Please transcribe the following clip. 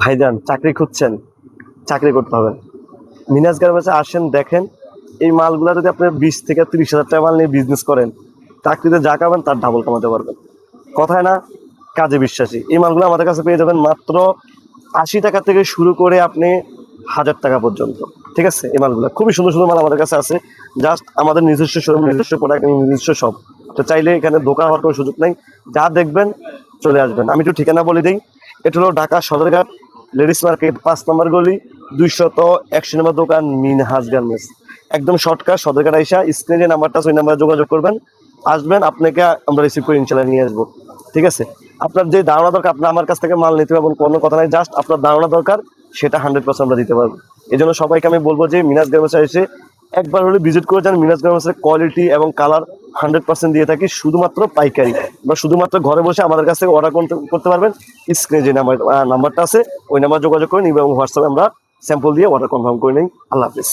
ভাইজান চাকরি খুঁজছেন, চাকরি করতে হবে। মিনাজ গার্মেন্টসে আসেন, দেখেন এই মালগুলা যদি আপনি 20 থেকে 30 হাজার টাকা মাল নিয়ে বিজনেস করেন, চাকরিতে যা কামাবেন তার ডাবল কামাতে পারবেন। কথায় না, কাজে বিশ্বাসী। এই মালগুলো আমাদের কাছে পেয়ে যাবেন মাত্র 80 টাকা থেকে শুরু করে আপনি 1000 টাকা পর্যন্ত। ঠিক আছে, এই মালগুলো খুবই সুন্দর সুন্দর মাল আমাদের কাছে আছে। জাস্ট আমাদের নিজস্ব শোরুম, নিজস্ব প্রোডাক্ট, নিজস্ব সব। তো চাইলে এখানে দোকান হওয়ার কোনো সুযোগ নেই, যা দেখবেন চলে আসবেন। আমি একটু ঠিকানা বলে দিই। এটা হলো ঢাকা সদরঘাট, লেডিস মার্কেট, 5 নম্বর গলি, 201 নম্বর দোকান, মিনহাজ গার্মেন্টস। একদম শর্টকাট, সদরঘাট আইসা স্ক্রিনে যে নাম্বারটা আছে ওই নাম্বারে যোগাযোগ করবেন, আসবেন, আপনাকে আমরা রিসিভ করে ইনশাল্লাহ নিয়ে আসবো। ঠিক আছে, আপনার যে ধারণা দরকার, আপনি আমার কাছ থেকে মাল নিতে পারবেন, কোনো কথা নাই। জাস্ট আপনার ধারণা দরকার, সেটা 100% আমরা দিতে পারবো। এই জন্য সবাইকে আমি বলবো যে মিনাজ গার্মেন্টসে এসে একবার হলে ভিজিট করে যান। মিনাজ গার্মেন্টসের কোয়ালিটি এবং কালার 100% দিয়ে থাকি, শুধুমাত্র পাইকারি। বা শুধুমাত্র ঘরে বসে আমাদের কাছ থেকে অর্ডার করতে পারবেন। স্ক্রিনে যে নাম্বারটা আছে ওই নাম্বার যোগাযোগ করে নিবে এবং হোয়াটসঅ্যাপে আমরা স্যাম্পল দিয়ে অর্ডার কনফার্ম করে নিই। আল্লাহ হাফিজ।